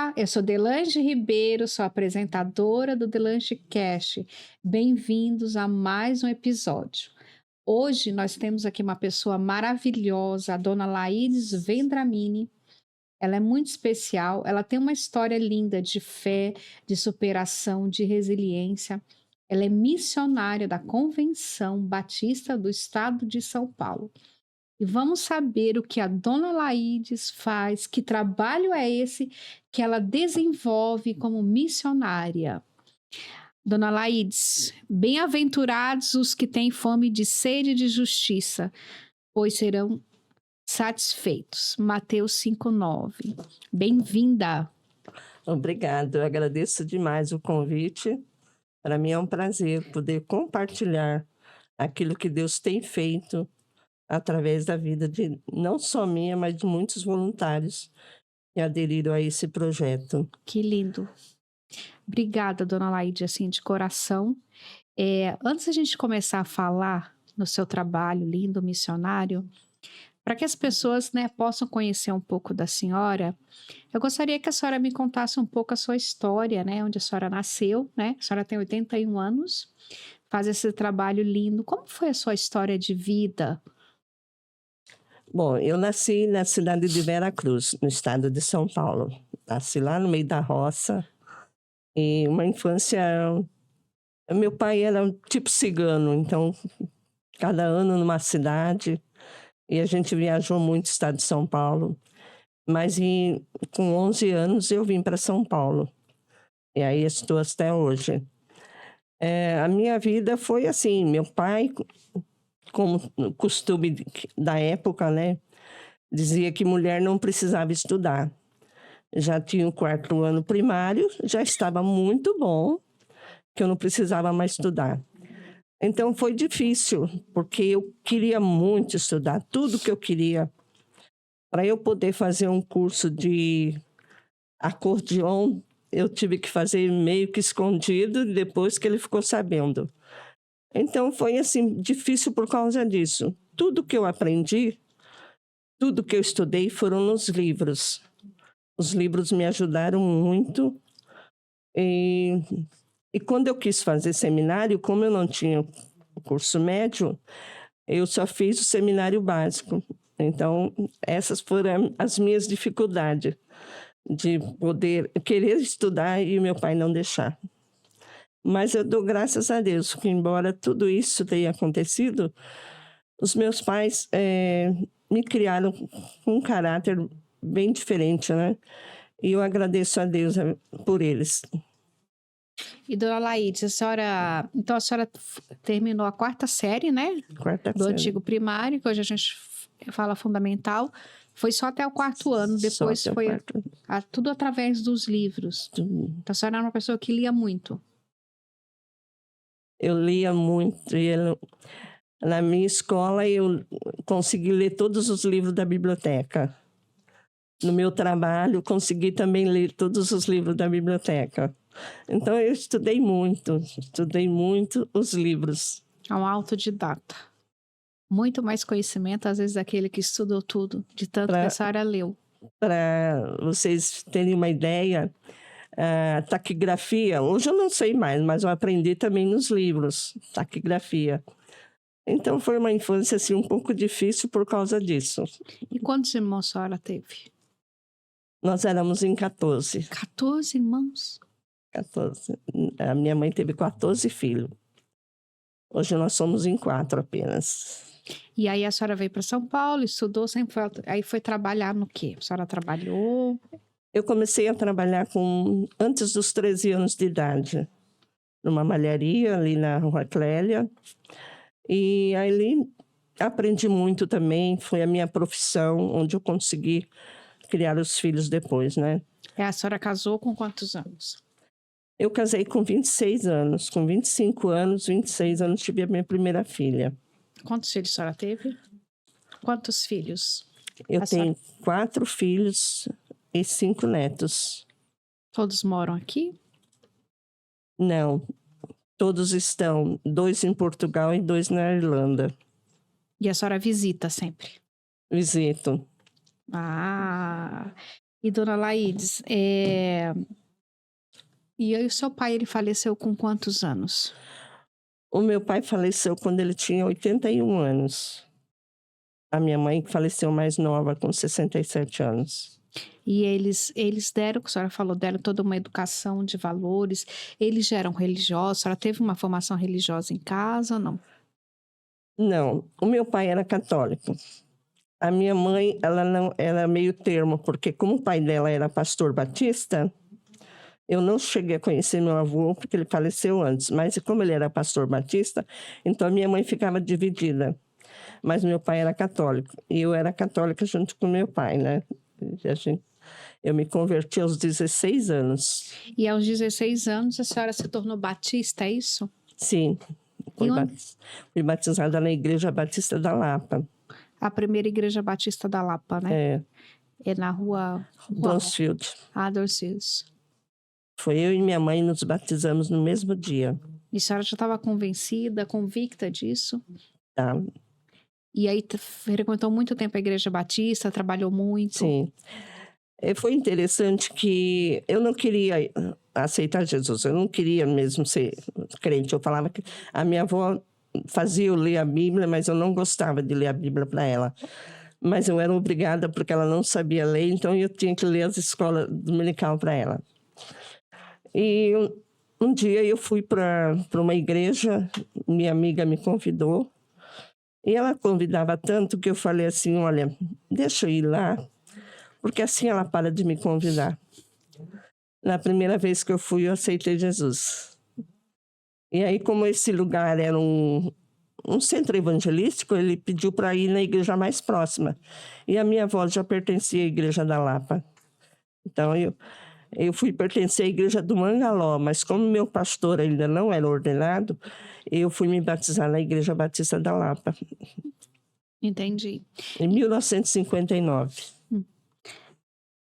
Olá, eu sou Delange Ribeiro, sou apresentadora do Delange Cast. Bem-vindos a mais um episódio. Hoje nós temos aqui uma pessoa maravilhosa, a dona Laídes Vendramini. Ela é muito especial, ela tem uma história linda de fé, de superação, de resiliência. Ela é missionária da Convenção Batista do Estado de São Paulo. E vamos saber o que a dona Laídes faz, que trabalho é esse que ela desenvolve como missionária. Dona Laídes, bem-aventurados os que têm fome de sede de justiça, pois serão satisfeitos. Mateus 5:9. Bem-vinda. Obrigada, eu agradeço demais o convite. Para mim é um prazer poder compartilhar aquilo que Deus tem feito através da vida de não só minha, mas de muitos voluntários que aderiram a esse projeto. Que lindo. Obrigada, dona Laíde, assim, de coração. Antes da gente começar a falar no seu trabalho lindo, missionário, para que as pessoas, né, possam conhecer um pouco da senhora, eu gostaria que a senhora me contasse um pouco a sua história, né, onde a senhora nasceu, né? A senhora tem 81 anos, faz esse trabalho lindo. Como foi a sua história de vida? Bom, eu nasci na cidade de Veracruz, no estado de São Paulo. Nasci lá no meio da roça e uma infância... Meu pai era um tipo cigano, então cada ano numa cidade, e a gente viajou muito o estado de São Paulo. Mas com 11 anos eu vim para São Paulo, e aí estou até hoje. A minha vida foi assim, meu pai, como costume da época, né, dizia que mulher não precisava estudar. Já tinha o 4º ano primário, já estava muito bom, que eu não precisava mais estudar. Então foi difícil, porque eu queria muito estudar, tudo que eu queria. Para eu poder fazer um curso de acordeon, eu tive que fazer meio que escondido, depois que ele ficou sabendo. Então foi assim, difícil por causa disso. Tudo que eu aprendi, tudo que eu estudei foram nos livros. Os livros me ajudaram muito. E quando eu quis fazer seminário, como eu não tinha o curso médio, eu só fiz o seminário básico. Então, essas foram as minhas dificuldades de poder querer estudar e meu pai não deixar. Mas eu dou graças a Deus que, embora tudo isso tenha acontecido, os meus pais me criaram com um caráter bem diferente, né? E eu agradeço a Deus por eles. E dona Laíde, então a senhora terminou a 4ª série, né? 4ª do série. antigo primário, que hoje a gente fala fundamental, foi só até o 4º ano, depois Só até o foi 4º. tudo através dos livros. Então a senhora era uma pessoa que lia muito. Eu lia muito, na minha escola eu consegui ler todos os livros da biblioteca. No meu trabalho, consegui também ler todos os livros da biblioteca. Então, eu estudei muito os livros. É um autodidata. Muito mais conhecimento, às vezes, daquele que estudou tudo, de tanto que a senhora leu. Para vocês terem uma ideia, a taquigrafia, hoje eu não sei mais, mas eu aprendi também nos livros, taquigrafia. Então, foi uma infância assim, um pouco difícil por causa disso. E quantos irmãos a senhora teve? Nós éramos em 14. 14 irmãos? 14. A minha mãe teve 14 filhos. Hoje nós somos em 4 apenas. E aí a senhora veio para São Paulo, estudou, sempre foi, aí foi trabalhar no quê? A senhora trabalhou? Eu comecei a trabalhar antes dos 13 anos de idade, numa malharia ali na Rua Clélia. E ali aprendi muito também, foi a minha profissão, onde eu consegui criar os filhos depois, né? A senhora casou com quantos anos? Eu casei com 26 anos. Com 25 anos, 26 anos, tive a minha primeira filha. Quantos filhos a senhora teve? Quantos filhos? Eu tenho 4 filhos e 5 netos. Todos moram aqui? Não, todos estão, 2 em Portugal e 2 na Irlanda. E a senhora visita sempre? Visito. Ah, E dona Laides, e aí o seu pai, ele faleceu com quantos anos? O meu pai faleceu quando ele tinha 81 anos. A minha mãe faleceu mais nova, com 67 anos. E eles deram, que a senhora falou, deram toda uma educação de valores. Eles já eram religiosos? A senhora teve uma formação religiosa em casa ou não? Não, o meu pai era católico. A minha mãe, ela não era meio termo, porque como o pai dela era pastor batista, eu não cheguei a conhecer meu avô, porque ele faleceu antes. Mas como ele era pastor batista, então a minha mãe ficava dividida. Mas meu pai era católico, e eu era católica junto com meu pai, né? Eu me converti aos 16 anos. E aos 16 anos a senhora se tornou batista, é isso? Sim, fui batizada na Igreja Batista da Lapa. A primeira Igreja Batista da Lapa, né? É na rua... Donsfield. Donsfield. Foi eu e minha mãe nos batizamos no mesmo dia. E a senhora já estava convicta disso? Tá. E aí frequentou muito tempo a Igreja Batista, trabalhou muito? Sim. Foi interessante que eu não queria aceitar Jesus, eu não queria mesmo ser crente. Eu falava que a minha avó fazia eu ler a Bíblia, mas eu não gostava de ler a Bíblia para ela. Mas eu era obrigada porque ela não sabia ler, então eu tinha que ler as escolas dominical para ela. E um dia eu fui para uma igreja, minha amiga me convidou, e ela convidava tanto que eu falei assim, olha, deixa eu ir lá, porque assim ela para de me convidar. Na primeira vez que eu fui, eu aceitei Jesus. E aí, como esse lugar era um centro evangelístico, ele pediu para ir na igreja mais próxima. E a minha avó já pertencia à Igreja da Lapa. Então, eu fui pertencer à Igreja do Mangaló, mas como meu pastor ainda não era ordenado, eu fui me batizar na Igreja Batista da Lapa. Entendi. Em 1959.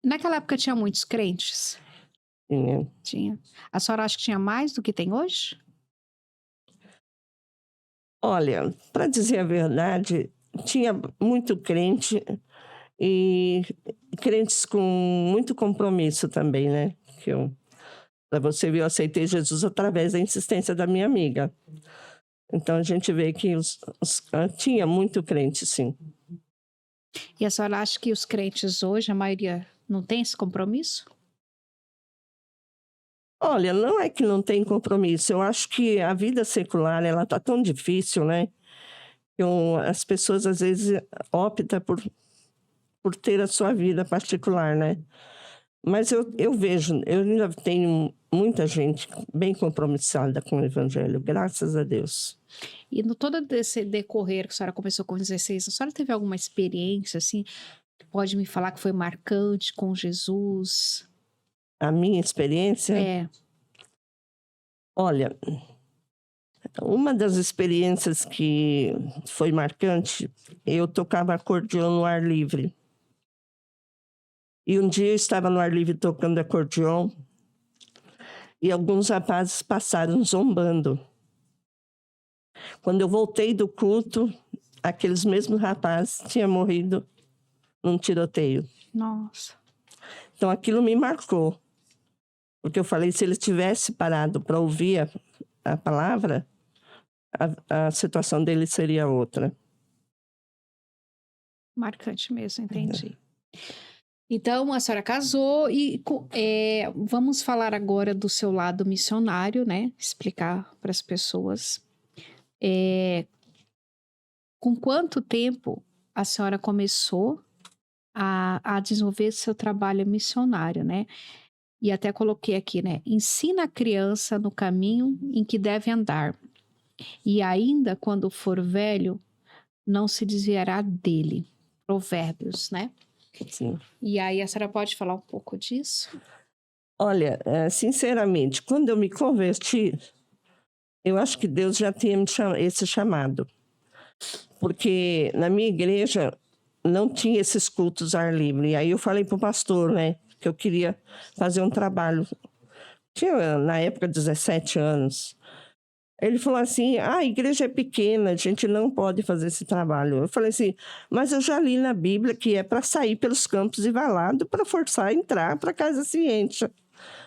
Naquela época tinha muitos crentes? Tinha. A senhora acha que tinha mais do que tem hoje? Olha, para dizer a verdade, tinha muito crente e crentes com muito compromisso também, né? Para você ver, eu aceitei Jesus através da insistência da minha amiga. Então a gente vê que tinha muito crente, sim. E a senhora acha que os crentes hoje, a maioria, não tem esse compromisso? Olha, não é que não tem compromisso. Eu acho que a vida secular, ela tá tão difícil, né? As pessoas, às vezes, optam por ter a sua vida particular, né? Mas eu vejo, eu ainda tenho muita gente bem compromissada com o Evangelho, graças a Deus. E no todo esse decorrer que a senhora começou com 16, a senhora teve alguma experiência, assim, que pode me falar que foi marcante com Jesus? A minha experiência? Olha, uma das experiências que foi marcante, eu tocava acordeão no ar livre. E um dia eu estava no ar livre tocando acordeão e alguns rapazes passaram zombando. Quando eu voltei do culto, aqueles mesmos rapazes tinham morrido num tiroteio. Nossa. Então aquilo me marcou. Porque eu falei, se ele tivesse parado para ouvir a palavra, a situação dele seria outra. Marcante mesmo, entendi. Então, a senhora casou e vamos falar agora do seu lado missionário, né? Explicar para as pessoas. Com quanto tempo a senhora começou a desenvolver seu trabalho missionário, né? E até coloquei aqui, né? Ensina a criança no caminho em que deve andar. E ainda quando for velho, não se desviará dele. Provérbios, né? Sim. E aí a senhora pode falar um pouco disso? Olha, sinceramente, quando eu me converti, eu acho que Deus já tinha esse chamado. Porque na minha igreja não tinha esses cultos ao ar livre. E aí eu falei para o pastor, né? Que eu queria fazer um trabalho. Tinha, na época, 17 anos. Ele falou assim: "Ah, a igreja é pequena, a gente não pode fazer esse trabalho". Eu falei assim: "Mas eu já li na Bíblia que é para sair pelos campos e valados para forçar a entrar para casa se encha".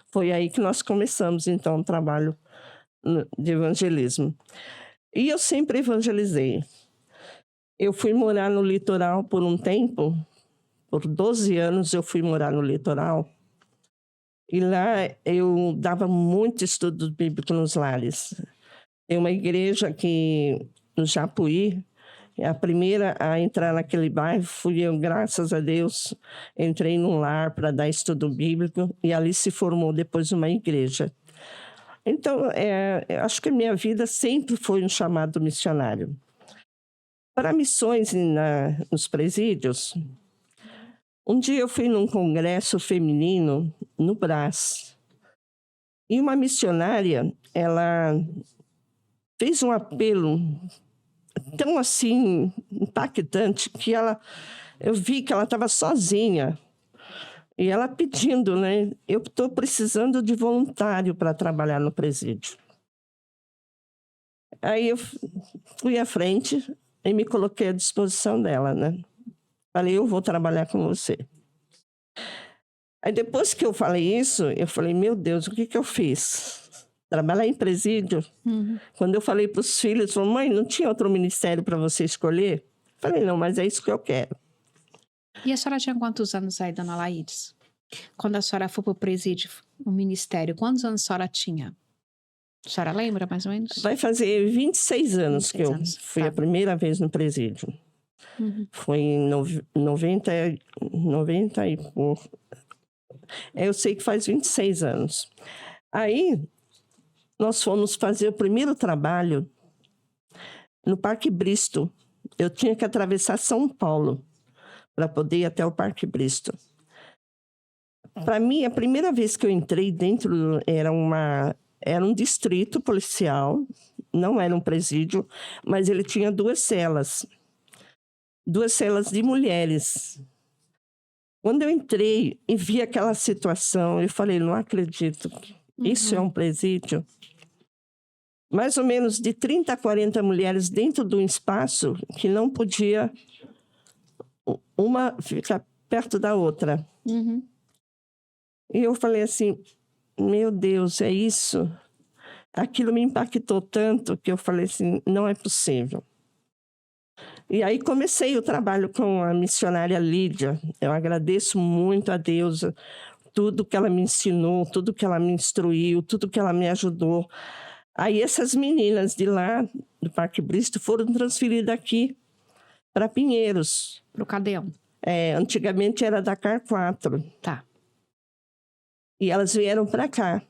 Foi aí que nós começamos, então, o trabalho de evangelismo. E eu sempre evangelizei. Eu fui morar no litoral por um tempo, por 12 anos eu fui morar no litoral, e lá eu dava muito estudo bíblico nos lares. Tem uma igreja aqui no Japuí, a primeira a entrar naquele bairro fui eu, graças a Deus. Entrei num lar para dar estudo bíblico e ali se formou depois uma igreja. Então, eu acho que a minha vida sempre foi um chamado missionário. Para missões nos presídios, um dia eu fui num congresso feminino no Brás. E uma missionária, ela fez um apelo tão assim impactante que eu vi que ela estava sozinha e ela pedindo, né? Eu estou precisando de voluntário para trabalhar no presídio. Aí eu fui à frente e me coloquei à disposição dela, né? Falei, eu vou trabalhar com você. Aí depois que eu falei isso, eu falei, meu Deus, o que eu fiz? Trabalhar em presídio? Quando eu falei para os filhos, falaram, mãe, não tinha outro ministério para você escolher? Falei, não, mas é isso que eu quero. E a senhora tinha quantos anos aí, dona Laídes? Quando a senhora foi para o presídio, o ministério, quantos anos a senhora tinha? A senhora lembra, mais ou menos? Vai fazer 26 anos 26 que eu anos, fui tá. a primeira vez no presídio. Foi em 90 e pouco. Eu sei que faz 26 anos. Aí, nós fomos fazer o primeiro trabalho no Parque Bristol. Eu tinha que atravessar São Paulo para poder ir até o Parque Bristol. Para mim, a primeira vez que eu entrei dentro era um distrito policial, não era um presídio, mas ele tinha duas celas de mulheres. Quando eu entrei e vi aquela situação, eu falei, não acredito, isso é um presídio? Mais ou menos de 30 a 40 mulheres dentro de um espaço que não podia uma ficar perto da outra. E eu falei assim, meu Deus, é isso? Aquilo me impactou tanto que eu falei assim, não é possível. E aí comecei o trabalho com a missionária Lídia. Eu agradeço muito a Deus tudo que ela me ensinou, tudo que ela me instruiu, tudo que ela me ajudou. Aí essas meninas de lá, do Parque Bristol, foram transferidas aqui para Pinheiros. Para o Cadeão. Antigamente era da CAR 4. Tá. E elas vieram para cá.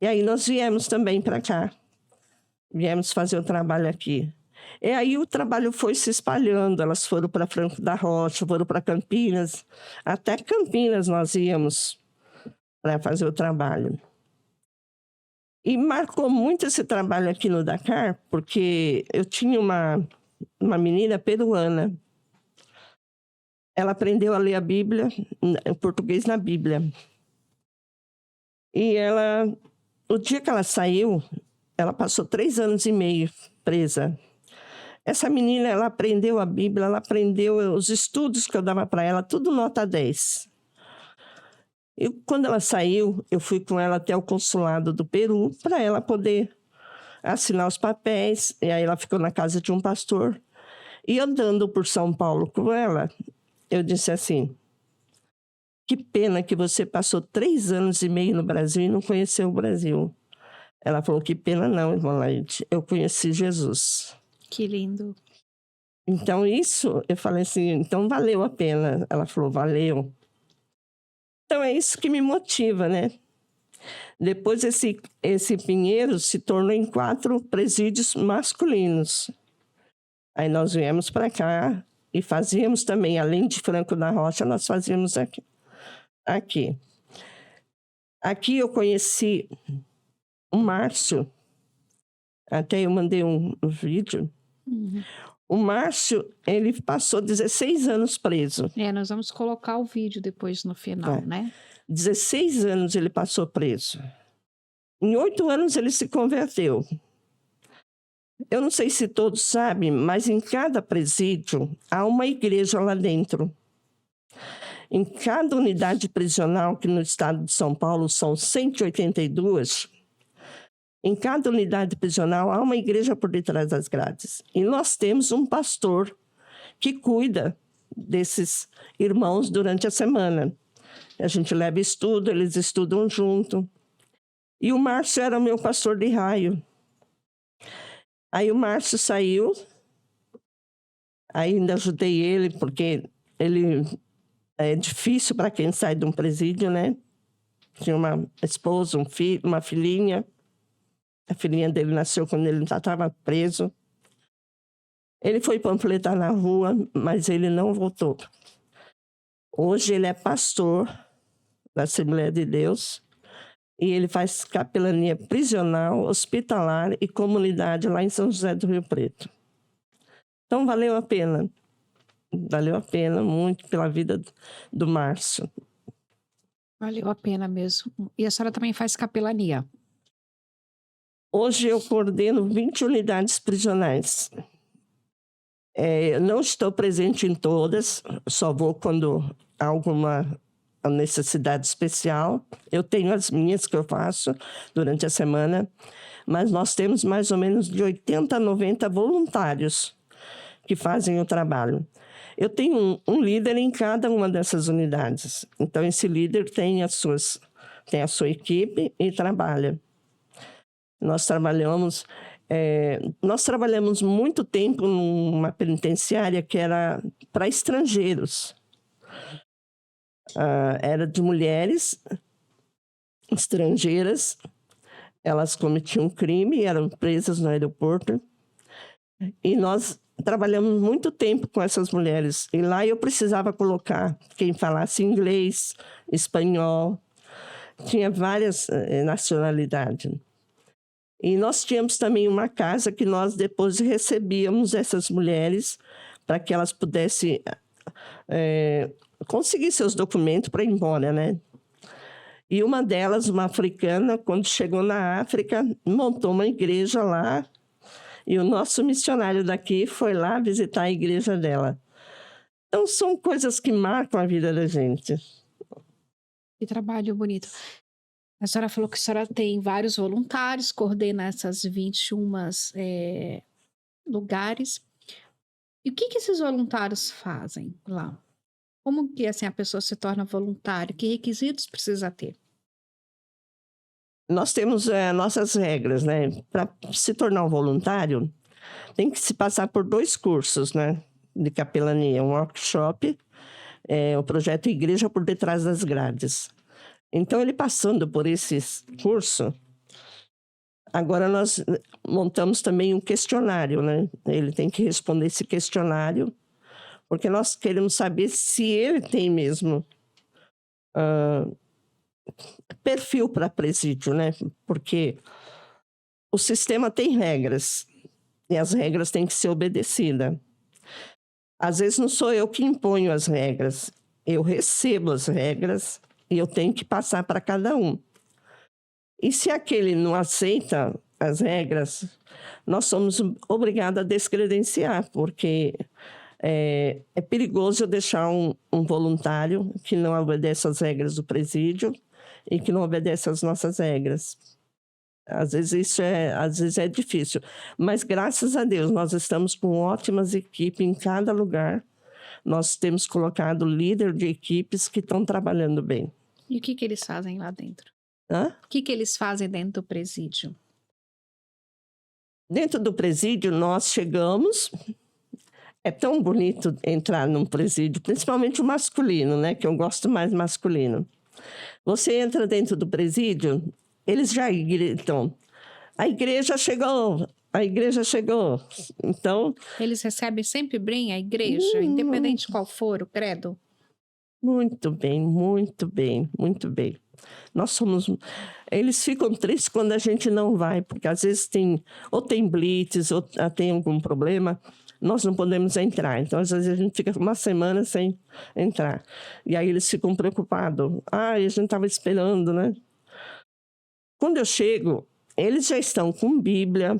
E aí nós viemos também para cá. Viemos fazer o trabalho aqui. E aí o trabalho foi se espalhando. Elas foram para Franco da Rocha, foram para Campinas. Até Campinas nós íamos para fazer o trabalho. E marcou muito esse trabalho aqui no Dakar, porque eu tinha uma menina peruana. Ela aprendeu a ler a Bíblia, o português na Bíblia. E o dia que ela saiu, ela passou 3 anos e meio presa. Essa menina, ela aprendeu a Bíblia, ela aprendeu os estudos que eu dava para ela, tudo nota 10. E quando ela saiu, eu fui com ela até o consulado do Peru para ela poder assinar os papéis. E aí ela ficou na casa de um pastor. E andando por São Paulo com ela, eu disse assim, que pena que você passou 3 anos e meio no Brasil e não conheceu o Brasil. Ela falou, que pena não, irmã Laide, eu conheci Jesus. Que lindo. Então isso, eu falei assim, então valeu a pena. Ela falou, valeu. Então é isso que me motiva, né? Depois esse Pinheiro se tornou em 4 presídios masculinos. Aí nós viemos para cá e fazíamos também, além de Franco da Rocha, nós fazíamos aqui. Aqui eu conheci o Márcio, até eu mandei um vídeo. O Márcio, ele passou 16 anos preso. Nós vamos colocar o vídeo depois no final, né? 16 anos ele passou preso. Em 8 anos ele se converteu. Eu não sei se todos sabem, mas em cada presídio há uma igreja lá dentro. Em cada unidade prisional, que no estado de São Paulo são 182, em cada unidade prisional há uma igreja por detrás das grades. E nós temos um pastor que cuida desses irmãos durante a semana. A gente leva estudo, eles estudam junto. E o Márcio era meu pastor de raio. Aí o Márcio saiu, ainda ajudei ele, porque ele é difícil para quem sai de um presídio, né? Tinha uma esposa, um filho, uma filhinha. A filhinha dele nasceu quando ele já estava preso. Ele foi panfletar na rua, mas ele não voltou. Hoje ele é pastor da Assembleia de Deus e ele faz capelania prisional, hospitalar e comunidade lá em São José do Rio Preto. Então valeu a pena. Valeu a pena muito pela vida do Márcio. Valeu a pena mesmo. E a senhora também faz capelania? Hoje eu coordeno 20 unidades prisionais. Eu não estou presente em todas, só vou quando há alguma necessidade especial. Eu tenho as minhas que eu faço durante a semana, mas nós temos mais ou menos de 80 a 90 voluntários que fazem o trabalho. Eu tenho um líder em cada uma dessas unidades. Então, esse líder tem a sua equipe e trabalha. Nós trabalhamos muito tempo numa penitenciária que era para estrangeiros. Era de mulheres estrangeiras. Elas cometiam crime, eram presas no aeroporto. E nós trabalhamos muito tempo com essas mulheres. E lá eu precisava colocar quem falasse inglês, espanhol. Tinha várias nacionalidades. E nós tínhamos também uma casa que nós depois recebíamos essas mulheres para que elas pudessem conseguir seus documentos para ir embora, né? E uma delas, uma africana, quando chegou na África, montou uma igreja lá. E o nosso missionário daqui foi lá visitar a igreja dela. Então, são coisas que marcam a vida da gente. Que trabalho bonito. A senhora falou que a senhora tem vários voluntários, coordena essas 21 lugares. E o que esses voluntários fazem lá? Como que assim, a pessoa se torna voluntário? Que requisitos precisa ter? Nós temos nossas regras, né? Para se tornar um voluntário, tem que se passar por 2 cursos, né? De capelania, um workshop, o projeto Igreja por Detrás das Grades. Então, ele passando por esse curso, agora nós montamos também um questionário, né? Ele tem que responder esse questionário, porque nós queremos saber se ele tem mesmo perfil para presídio, né? Porque o sistema tem regras, e as regras têm que ser obedecidas. Às vezes não sou eu que imponho as regras, eu recebo as regras e eu tenho que passar para cada um. E se aquele não aceita as regras, nós somos obrigados a descredenciar, porque é perigoso eu deixar um voluntário que não obedece às regras do presídio e que não obedece às nossas regras. Às vezes é difícil, mas graças a Deus nós estamos com ótimas equipes em cada lugar. Nós temos colocado líder de equipes que estão trabalhando bem. E o que eles fazem lá dentro? Hã? O que eles fazem dentro do presídio? Dentro do presídio, nós chegamos. É tão bonito entrar num presídio, principalmente o masculino, né? Que eu gosto mais masculino. Você entra dentro do presídio, eles já gritam: a igreja chegou! A igreja chegou! Então... Eles recebem sempre bem a igreja, independente de qual for o credo? Muito bem, muito bem, muito bem. Eles ficam tristes quando a gente não vai, porque às vezes tem blitz, ou tem algum problema, nós não podemos entrar. Então, às vezes a gente fica uma semana sem entrar. E aí eles ficam preocupados. A gente estava esperando, né? Quando eu chego, eles já estão com Bíblia,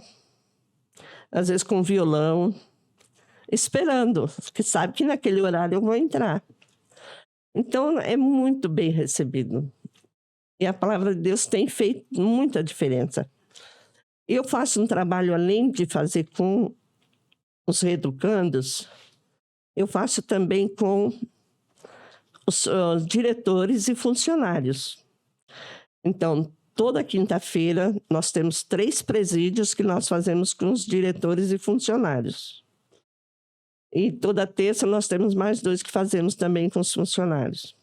às vezes com violão, esperando, porque sabe que naquele horário eu vou entrar. Então, é muito bem recebido. E a palavra de Deus tem feito muita diferença. Eu faço um trabalho, além de fazer com os reeducandos, eu faço também com os diretores e funcionários. Então, toda quinta-feira, nós temos 3 presídios que nós fazemos com os diretores e funcionários. E toda terça nós temos mais 2 que fazemos também com os funcionários.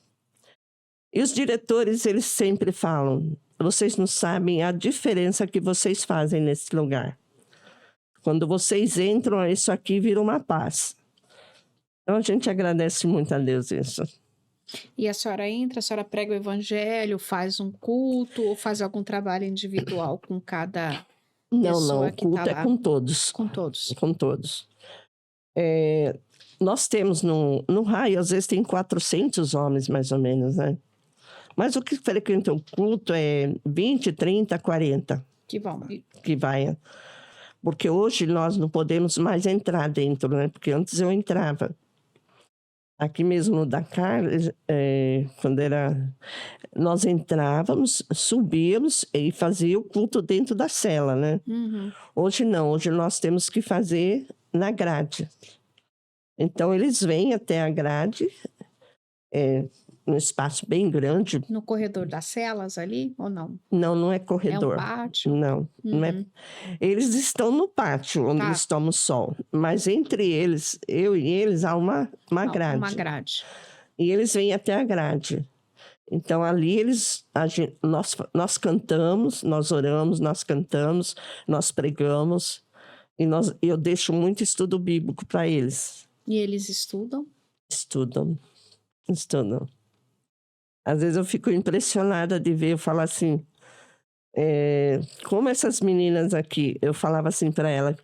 E os diretores, eles sempre falam, vocês não sabem a diferença que vocês fazem nesse lugar. Quando vocês entram, isso aqui vira uma paz. Então, a gente agradece muito a Deus isso. E a senhora entra, a senhora prega o evangelho, faz um culto ou faz algum trabalho individual com cada Não, pessoa o que está culto é lá? com todos. Com todos. Com todos. Nós temos no raio, às vezes tem 400 homens, mais ou menos, né? Mas o que frequenta o culto é 20, 30, 40 Que bom. que vai. Porque hoje nós não podemos mais entrar dentro, né? Porque antes eu entrava. Aqui mesmo no Dakar, quando era... Nós entrávamos, subíamos e fazia o culto dentro da cela, né? Uhum. Hoje não, hoje nós temos que fazer na grade. Então, eles vêm até a grade, num espaço bem grande. No corredor das celas ali ou não? Não é É um corredor. pátio? Não é. Uhum. Eles estão no pátio, onde Tá. eles tomam sol. Mas entre eles, eu e eles, há uma grade. Uma grade. E eles vêm até a grade. Então, ali nós cantamos, nós oramos, nós cantamos, nós pregamos. E eu deixo muito estudo bíblico para eles. E eles estudam? Estudam. Às vezes eu fico impressionada de ver, eu falo assim, como essas meninas aqui, eu falava assim para ela,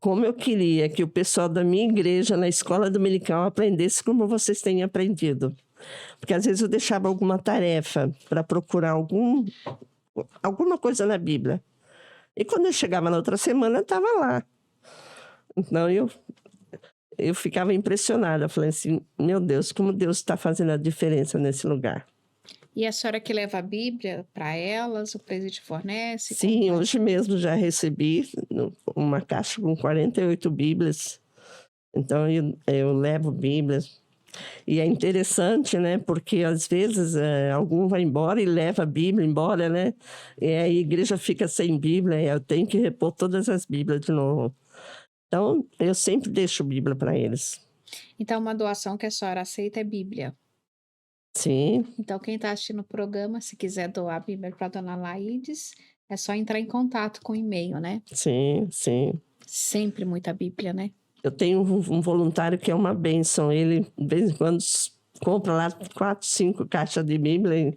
como eu queria que o pessoal da minha igreja, na escola dominical, aprendesse como vocês têm aprendido. Porque às vezes eu deixava alguma tarefa para procurar alguma coisa na Bíblia. E quando eu chegava na outra semana, estava lá. Então eu ficava impressionada. Eu falei assim, meu Deus, como Deus está fazendo a diferença nesse lugar. E a senhora que leva a Bíblia para elas, o presídio fornece? Sim, hoje mesmo já recebi uma caixa com 48 Bíblias. Então eu levo Bíblias. E é interessante, né? Porque às vezes algum vai embora e leva a Bíblia embora, né? E aí a igreja fica sem Bíblia e eu tenho que repor todas as Bíblias de novo. Então, eu sempre deixo Bíblia para eles. Então, uma doação que a senhora aceita é Bíblia. Sim. Então, quem está assistindo o programa, se quiser doar a Bíblia para a dona Laides, é só entrar em contato com o e-mail, né? Sim. Sempre muita Bíblia, né? Eu tenho um voluntário que é uma bênção. Ele, de vez em quando, compra lá 4, 5 caixas de Bíblia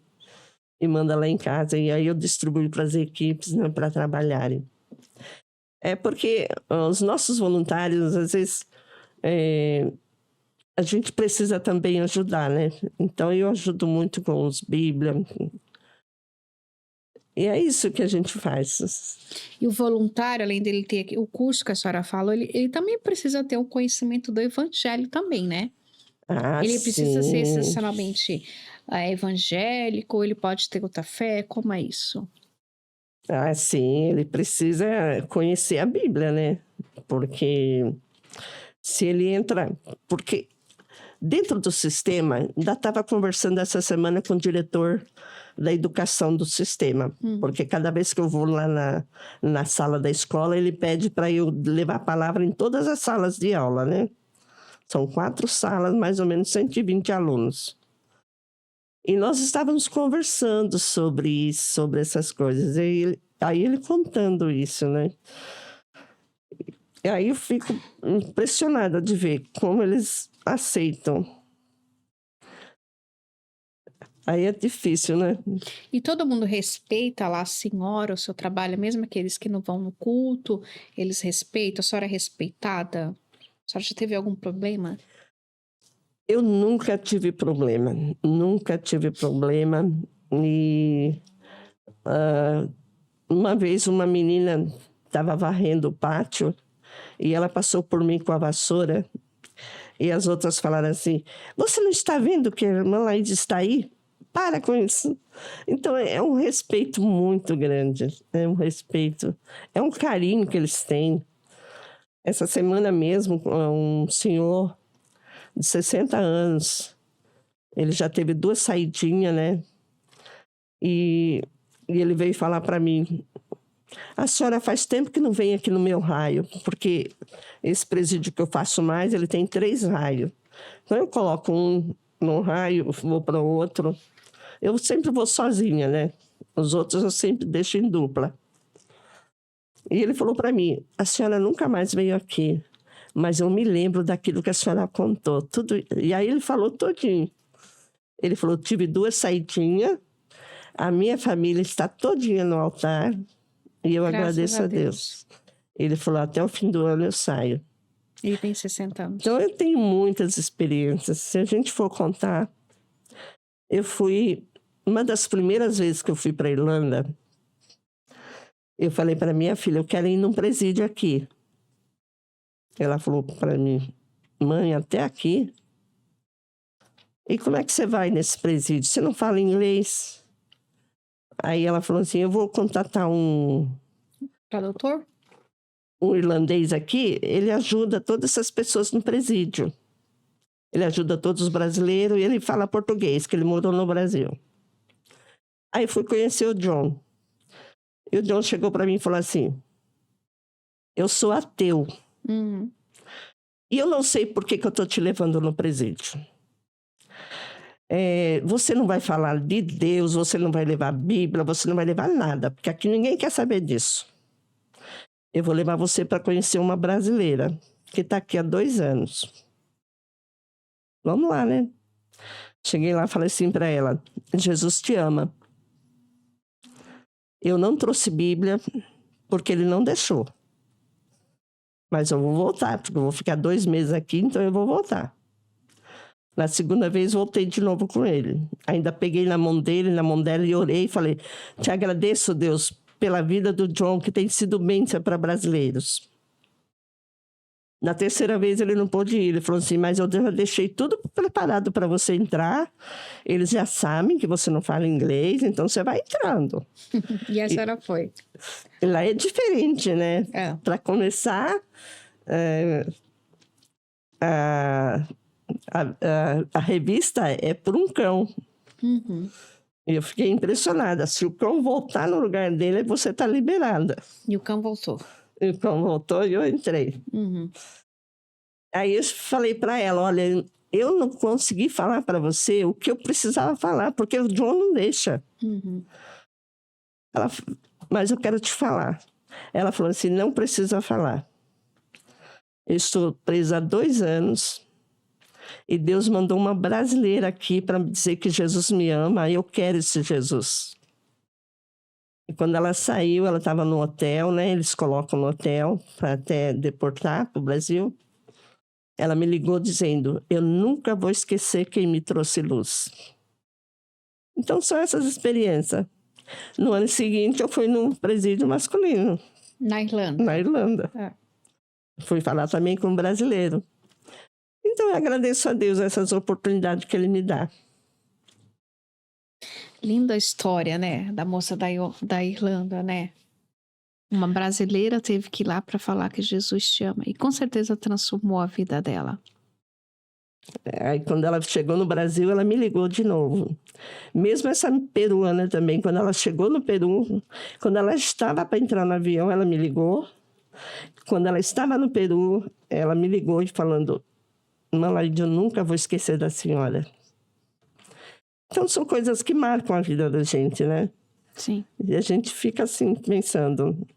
e manda lá em casa. E aí eu distribuo para as equipes, né, para trabalharem. É porque os nossos voluntários, às vezes, a gente precisa também ajudar, né? Então, eu ajudo muito com os Bíblia. E é isso que a gente faz. E o voluntário, além dele ter o curso que a senhora falou, ele também precisa ter um conhecimento do evangelho também, né? Ele precisa ser Sim. essencialmente evangélico, ou ele pode ter outra fé, como é isso? Sim, ele precisa conhecer a Bíblia, né? Porque se ele entra... Porque dentro do sistema, ainda estava conversando essa semana com o diretor da educação do sistema. Porque cada vez que eu vou lá na sala da escola, ele pede para eu levar a palavra em todas as salas de aula, né? São 4 salas, mais ou menos 120 alunos. E nós estávamos conversando sobre isso, sobre essas coisas. E aí ele contando isso, né? E aí eu fico impressionada de ver como eles aceitam. Aí é difícil, né? E todo mundo respeita lá a senhora, o seu trabalho, mesmo aqueles que não vão no culto, eles respeitam? A senhora é respeitada? A senhora já teve algum problema? Eu nunca tive problema. E uma vez uma menina estava varrendo o pátio E ela passou por mim com a vassoura. E as outras falaram assim: você não está vendo que a irmã Laide está aí? Para com isso. Então, é um respeito muito grande. É um respeito, é um carinho que eles têm. Essa semana mesmo, um senhor de 60 anos, ele já teve 2 saidinhas, né? E ele veio falar para mim: a senhora faz tempo que não vem aqui no meu raio, porque esse presídio que eu faço mais, ele tem 3 raios. Então eu coloco um num raio, vou para o outro. Eu sempre vou sozinha, né? Os outros eu sempre deixo em dupla. E ele falou para mim: a senhora nunca mais veio aqui, mas eu me lembro daquilo que a senhora contou. Tudo. E aí ele falou todinho. Ele falou: tive 2 saidinhas, a minha família está todinha no altar e eu Graças agradeço a a Deus. Ele falou: até o fim do ano eu saio. Ele tem 60 anos. Então eu tenho muitas experiências. Se a gente for contar, eu fui... Uma das primeiras vezes que eu fui para a Irlanda, eu falei para minha filha: eu quero ir num presídio aqui. Ela falou para mim: mãe, até aqui? E como é que você vai nesse presídio? Você não fala inglês? Aí ela falou assim: eu vou contatar um Tradutor? irlandês aqui, ele ajuda todas essas pessoas no presídio. Ele ajuda todos os brasileiros e ele fala português, que ele morou no Brasil. Aí fui conhecer o John. E o John chegou para mim e falou assim: eu sou ateu. E eu não sei por que eu estou te levando no presídio. Você não vai falar de Deus, você não vai levar a Bíblia, você não vai levar nada, porque aqui ninguém quer saber disso. Eu vou levar você para conhecer uma brasileira, que está aqui há 2 anos. Vamos lá, né? Cheguei lá e falei assim para ela: Jesus te ama. Eu não trouxe Bíblia porque ele não deixou. Mas eu vou voltar, porque eu vou ficar 2 meses aqui, então eu vou voltar. Na segunda vez, voltei de novo com ele. Ainda peguei na mão dele, na mão dela, e orei e falei: te agradeço, Deus, pela vida do John, que tem sido bênção para brasileiros. Na terceira vez, ele não pôde ir. Ele falou assim: mas eu já deixei tudo preparado para você entrar. Eles já sabem que você não fala inglês, então você vai entrando. E a senhora foi? Lá é diferente, né? É. Para começar, a revista é por um cão. E eu fiquei impressionada. Se o cão voltar no lugar dele, você está liberada. E o cão voltou? E o cão voltou e eu entrei. Aí eu falei para ela: olha, eu não consegui falar para você o que eu precisava falar, porque o John não deixa. Ela, mas eu quero te falar. Ela falou assim: não precisa falar. Eu estou presa há 2 anos e Deus mandou uma brasileira aqui para me dizer que Jesus me ama e eu quero esse Jesus. E quando ela saiu, ela estava no hotel, né? Eles colocam no hotel para até deportar para o Brasil. Ela me ligou dizendo: eu nunca vou esquecer quem me trouxe luz. Então, são essas experiências. No ano seguinte, eu fui num presídio masculino. Na Irlanda? Na Irlanda. Fui falar também com um brasileiro. Então, eu agradeço a Deus essas oportunidades que Ele me dá. Linda a história, né? Da moça da Irlanda, né? Uma brasileira teve que ir lá para falar que Jesus te ama. E com certeza transformou a vida dela. Aí, quando ela chegou no Brasil, ela me ligou de novo. Mesmo essa peruana também, quando ela chegou no Peru, quando ela estava para entrar no avião, ela me ligou. Quando ela estava no Peru, ela me ligou falando: Laide, eu nunca vou esquecer da senhora. Então, são coisas que marcam a vida da gente, né? Sim. E a gente fica assim, pensando.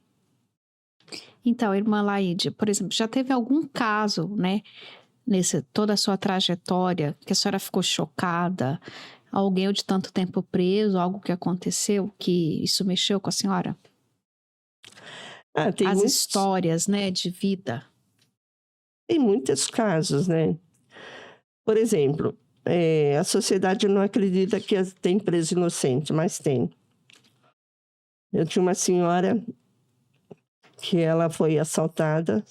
Então, irmã Laide, por exemplo, já teve algum caso, né? Toda a sua trajetória, que a senhora ficou chocada? Alguém de tanto tempo preso, algo que aconteceu, que isso mexeu com a senhora? Tem as histórias, né, de vida. Tem muitos casos, né? Por exemplo, a sociedade não acredita que tem preso inocente, mas tem. Eu tinha uma senhora que ela foi assaltada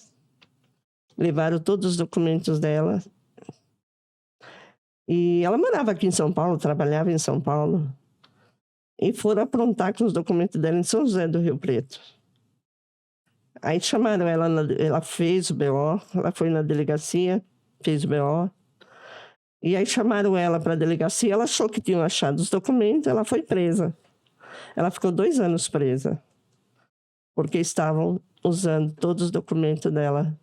Levaram todos os documentos dela. E ela morava aqui em São Paulo, trabalhava em São Paulo. E foram aprontar com os documentos dela em São José do Rio Preto. Aí chamaram ela, ela fez o BO, ela foi na delegacia, fez o BO. E aí chamaram ela para a delegacia, ela achou que tinham achado os documentos, ela foi presa. Ela ficou 2 anos presa, porque estavam usando todos os documentos dela.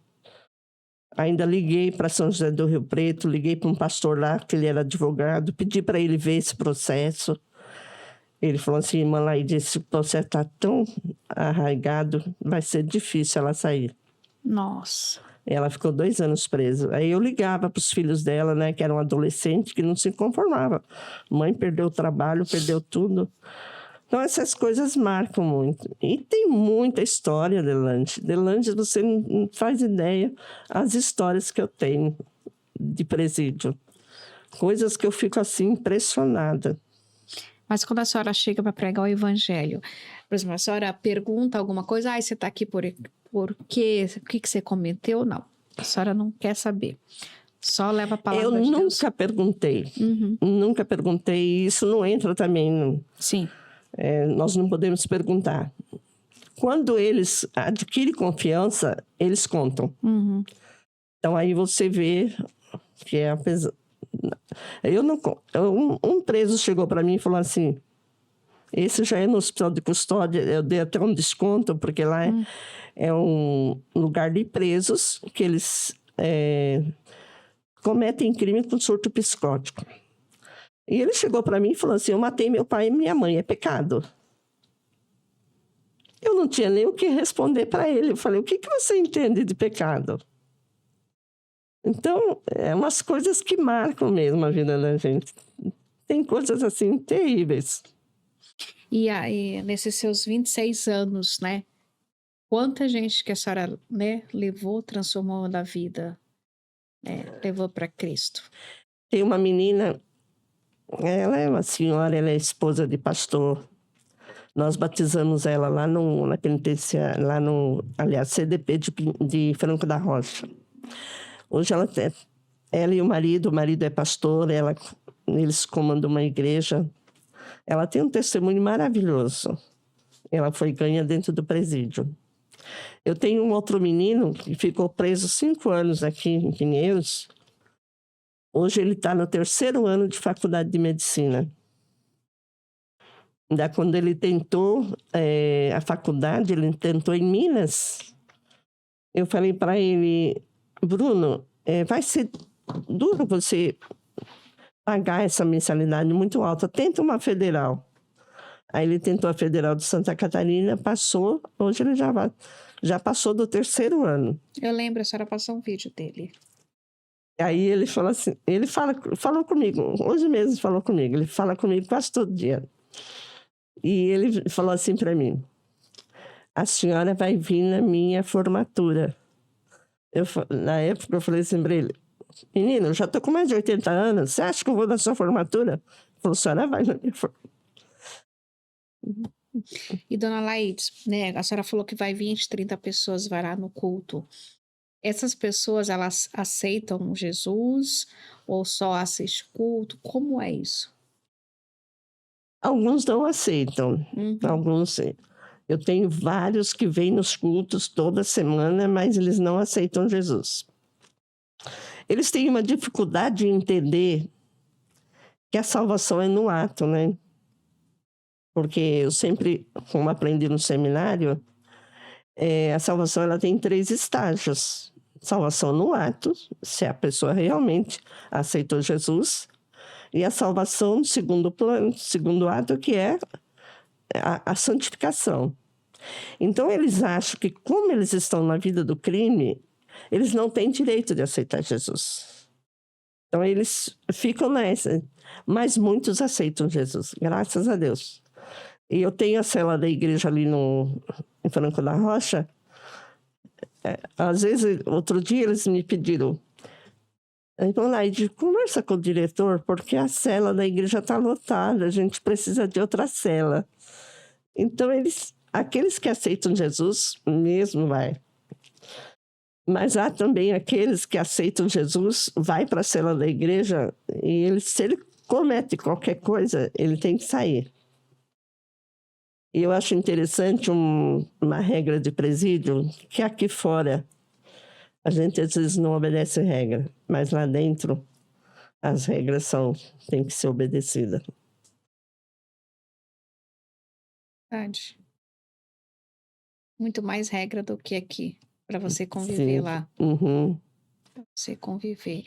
Ainda liguei para São José do Rio Preto, liguei para um pastor lá, que ele era advogado, pedi para ele ver esse processo. Ele falou assim, irmã Laide, esse processo está tão arraigado, vai ser difícil ela sair. Nossa. Ela ficou 2 anos presa. Aí eu ligava para os filhos dela, né, que eram adolescentes, que não se conformavam. Mãe perdeu o trabalho, perdeu tudo. Então, essas coisas marcam muito. E tem muita história, Delante. Delante, você não faz ideia as histórias que eu tenho de presídio. Coisas que eu fico, assim, impressionada. Mas quando a senhora chega para pregar o evangelho, por exemplo, a senhora pergunta alguma coisa, você está aqui por quê? O que você cometeu? Não, a senhora não quer saber. Só leva a palavra eu de Deus. nunca perguntei. Nunca perguntei. E isso não entra também. Sim. Nós não podemos perguntar. Quando eles adquirem confiança, eles contam. Então, aí você vê que é apesar... Um preso chegou para mim e falou assim, esse já é no hospital de custódia, eu dei até um desconto, porque lá é um lugar de presos que eles cometem crime com surto psicótico. E ele chegou para mim e falou assim, eu matei meu pai e minha mãe, é pecado? Eu não tinha nem o que responder para ele. Eu falei, o que você entende de pecado? Então, é umas coisas que marcam mesmo a vida da gente. Tem coisas assim terríveis. E aí, nesses seus 26 anos, né? Quanta gente que a senhora, né, levou, transformou da vida, levou para Cristo? Tem uma menina, ela é uma senhora, ela é esposa de pastor. Nós batizamos ela lá na penitenciária, aliás, CDP de Franco da Rocha. Hoje ela e o marido é pastor, eles comandam uma igreja. Ela tem um testemunho maravilhoso. Ela foi ganha dentro do presídio. Eu tenho um outro menino que ficou preso 5 anos aqui em Pinheiros. Hoje ele está no 3º ano de faculdade de medicina. Ainda quando ele tentou a faculdade, ele tentou em Minas. Eu falei para ele, Bruno, vai ser duro você pagar essa mensalidade muito alta. Tenta uma federal. Aí ele tentou a Federal de Santa Catarina, passou. Hoje ele já passou do 3º ano. Eu lembro, a senhora passou um vídeo dele. Aí ele falou assim, ele falou comigo, hoje mesmo falou comigo, ele fala comigo quase todo dia. E ele falou assim para mim, a senhora vai vir na minha formatura. Na época eu falei assim para ele, menino, eu já estou com mais de 80 anos, você acha que eu vou na sua formatura? Ele falou, a senhora vai na minha formatura. E dona Laide, né, a senhora falou que vai 20, 30 pessoas vai lá no culto. Essas pessoas, elas aceitam Jesus ou só assistem culto? Como é isso? Alguns não aceitam, alguns... Eu tenho vários que vêm nos cultos toda semana, mas eles não aceitam Jesus. Eles têm uma dificuldade em entender que a salvação é no ato, né? Porque eu sempre, como aprendi no seminário, a salvação ela tem 3 estágios. Salvação no ato, se a pessoa realmente aceitou Jesus, e a salvação no segundo ato, que é a santificação. Então, eles acham que, como eles estão na vida do crime, eles não têm direito de aceitar Jesus. Então, eles ficam nessa. Mas muitos aceitam Jesus, graças a Deus. E eu tenho a cela da igreja ali em Franco da Rocha. Às vezes, outro dia, eles me pediram, então, Laide, conversa com o diretor, porque a cela da igreja está lotada, a gente precisa de outra cela. Então, aqueles que aceitam Jesus, mesmo vai. Mas há também aqueles que aceitam Jesus, vai para a cela da igreja e se ele comete qualquer coisa, ele tem que sair. E eu acho interessante uma regra de presídio, que aqui fora a gente às vezes não obedece regra, mas lá dentro as regras têm que ser obedecidas. Verdade. Muito mais regra do que aqui, para você conviver Sim. lá, Uhum. para você conviver.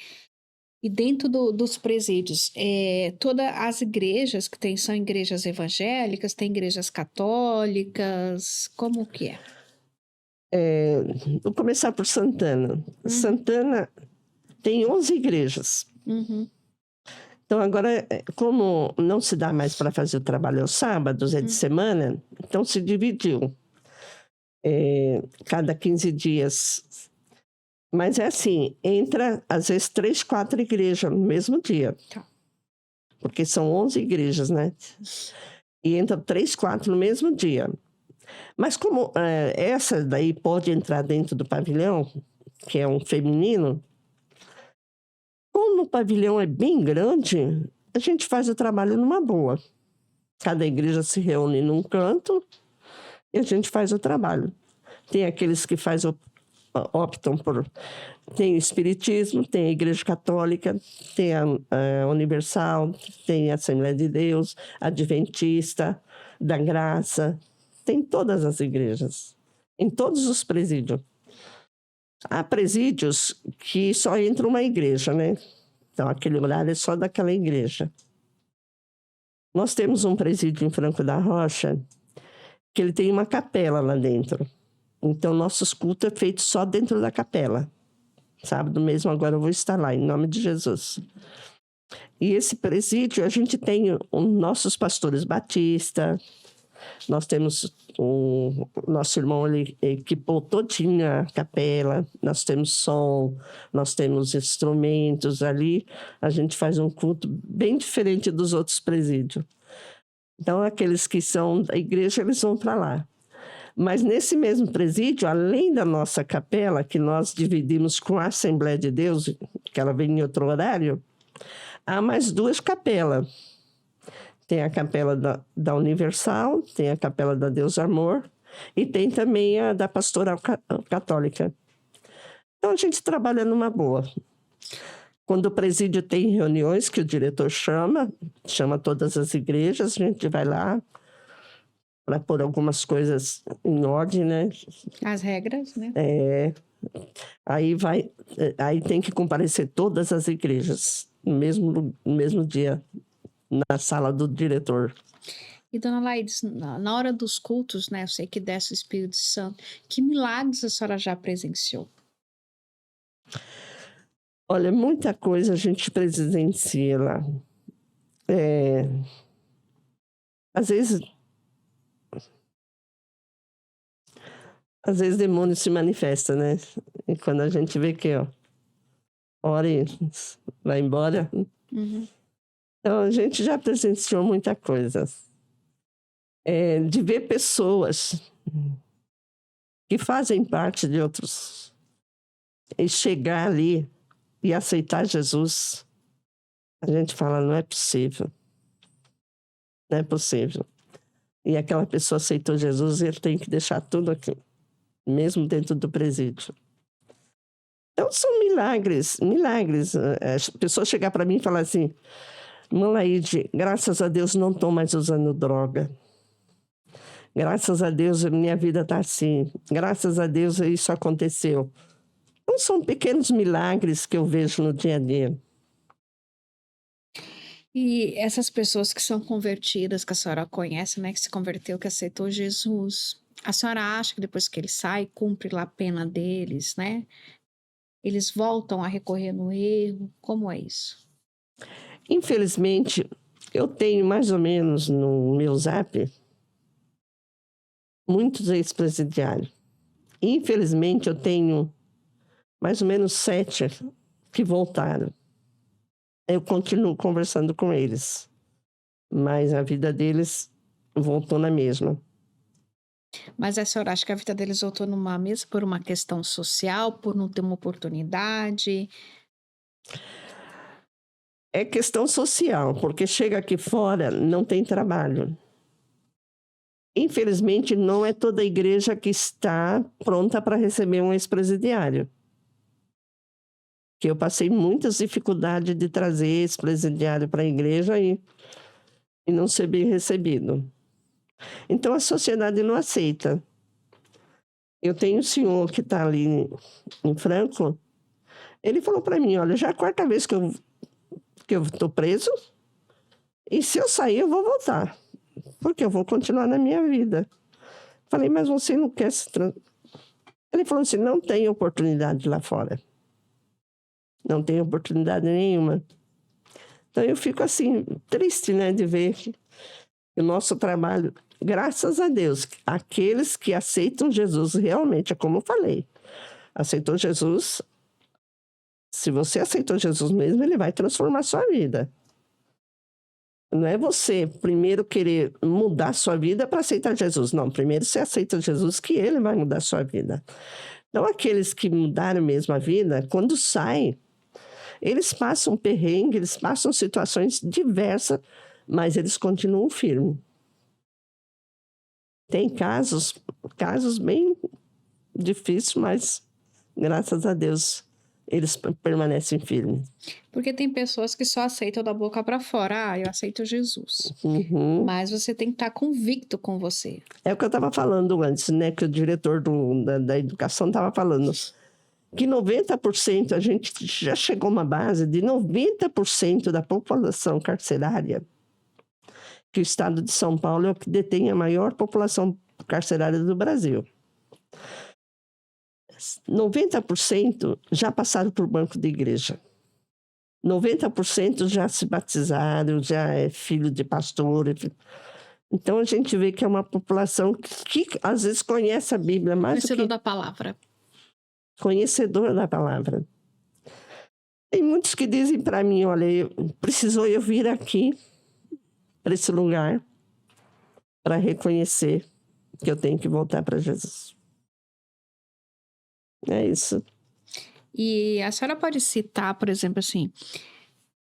E dentro dos presídios, todas as igrejas que tem são igrejas evangélicas, tem igrejas católicas, como que é? Vou começar por Santana. Uhum. Santana tem 11 igrejas. Uhum. Então, agora, como não se dá mais para fazer o trabalho aos sábados, é de semana, então se dividiu. Cada 15 dias. Mas é assim, entra às vezes 3, 4 igrejas no mesmo dia. Tá. Porque são 11 igrejas, né? E entra 3, 4 no mesmo dia. Mas como essa daí pode entrar dentro do pavilhão, que é um feminino, como o pavilhão é bem grande, a gente faz o trabalho numa boa. Cada igreja se reúne num canto e a gente faz o trabalho. Tem aqueles que optam por... Tem o Espiritismo, tem a Igreja Católica, tem a Universal, tem a Assembleia de Deus, a Adventista, da Graça. Tem todas as igrejas, em todos os presídios. Há presídios que só entra uma igreja, né? Então, aquele horário é só daquela igreja. Nós temos um presídio em Franco da Rocha, que ele tem uma capela lá dentro. Então, nossos cultos é feito só dentro da capela. Sábado mesmo, agora eu vou estar lá, em nome de Jesus. E esse presídio, a gente tem os nossos pastores batistas, nós temos o nosso irmão, ele equipou todinha a capela, nós temos som, nós temos instrumentos ali, a gente faz um culto bem diferente dos outros presídios. Então, aqueles que são da igreja, eles vão para lá. Mas nesse mesmo presídio, além da nossa capela, que nós dividimos com a Assembleia de Deus, que ela vem em outro horário, há mais 2 capelas. Tem a capela da Universal, tem a capela da Deus Amor e tem também a da Pastoral Católica. Então, a gente trabalha numa boa. Quando o presídio tem reuniões que o diretor chama todas as igrejas, a gente vai lá para pôr algumas coisas em ordem, né? As regras, né? Aí tem que comparecer todas as igrejas no mesmo dia, na sala do diretor. E, dona Laides, na hora dos cultos, né? Eu sei que desce o Espírito Santo. Que milagres a senhora já presenciou? Olha, muita coisa a gente presencia lá. Às vezes demônio se manifesta, né? E quando a gente vê que, ora e vai embora. Uhum. Então, a gente já presenciou muita coisa. De ver pessoas que fazem parte de outros e chegar ali e aceitar Jesus, a gente fala, não é possível. Não é possível. E aquela pessoa aceitou Jesus e ele tem que deixar tudo aqui, mesmo dentro do presídio. Então, são milagres, milagres. A pessoa chegar para mim e falar assim, irmã Laide, graças a Deus não estou mais usando droga. Graças a Deus a minha vida está assim. Graças a Deus isso aconteceu. Então, são pequenos milagres que eu vejo no dia a dia. E essas pessoas que são convertidas, que a senhora conhece, né? Que se converteu, que aceitou Jesus. A senhora acha que depois que eles saem, cumpre lá a pena deles, né? Eles voltam a recorrer no erro? Como é isso? Infelizmente, eu tenho mais ou menos no meu Zap muitos ex-presidiários. Infelizmente, eu tenho mais ou menos 7 que voltaram. Eu continuo conversando com eles, mas a vida deles voltou na mesma. Mas a senhora acha que a vida deles voltou numa mesa por uma questão social, por não ter uma oportunidade? É questão social, porque chega aqui fora, não tem trabalho. Infelizmente, não é toda a igreja que está pronta para receber um ex-presidiário. Que eu passei muitas dificuldades de trazer ex-presidiário para a igreja e não ser bem recebido. Então, a sociedade não aceita. Eu tenho um senhor que está ali em Franco, ele falou para mim, olha, já é a quarta vez que eu estou preso, e se eu sair, eu vou voltar, porque eu vou continuar na minha vida. Falei, mas você não quer se... Ele falou assim, não tem oportunidade lá fora. Não tem oportunidade nenhuma. Então, eu fico assim, triste, né, de ver que o nosso trabalho, graças a Deus, aqueles que aceitam Jesus realmente, é como eu falei, aceitou Jesus, se você aceitou Jesus mesmo, ele vai transformar a sua vida. Não é você primeiro querer mudar a sua vida para aceitar Jesus. Não, primeiro você aceita Jesus que ele vai mudar a sua vida. Então, aqueles que mudaram mesmo a vida, quando saem, eles passam perrengue, eles passam situações diversas, mas eles continuam firmes. Tem casos bem difíceis, mas graças a Deus eles permanecem firmes. Porque tem pessoas que só aceitam da boca para fora. Ah, eu aceito Jesus. Uhum. Mas você tem que estar convicto com você. É o que eu estava falando antes, né? Que o diretor da educação estava falando. Que 90%, a gente já chegou a uma base de 90% da população carcerária, que o estado de São Paulo é o que detém a maior população carcerária do Brasil. 90% já passaram por banco de igreja. 90% já se batizaram, já é filho de pastor. Então, a gente vê que é uma população que às vezes conhece a Bíblia mais do Conhecedor que da palavra. conhecedor da palavra. Tem muitos que dizem para mim, olha, precisou eu vir aqui, para esse lugar, para reconhecer que eu tenho que voltar para Jesus. É isso. E a senhora pode citar, por exemplo, assim,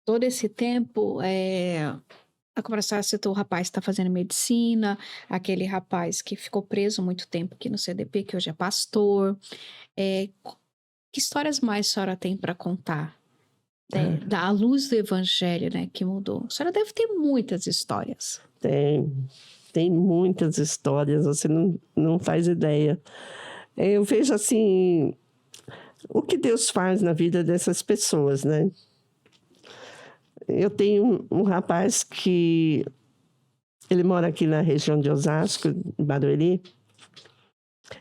todo esse tempo, como a senhora citou, o rapaz que está fazendo medicina, aquele rapaz que ficou preso muito tempo aqui no CDP, que hoje é pastor. Que histórias mais a senhora tem para contar? Da luz do evangelho, né, que mudou. A senhora deve ter muitas histórias. Tem muitas histórias, você não faz ideia. Eu vejo assim, o que Deus faz na vida dessas pessoas, né? Eu tenho um rapaz que ele mora aqui na região de Osasco, em Barueri,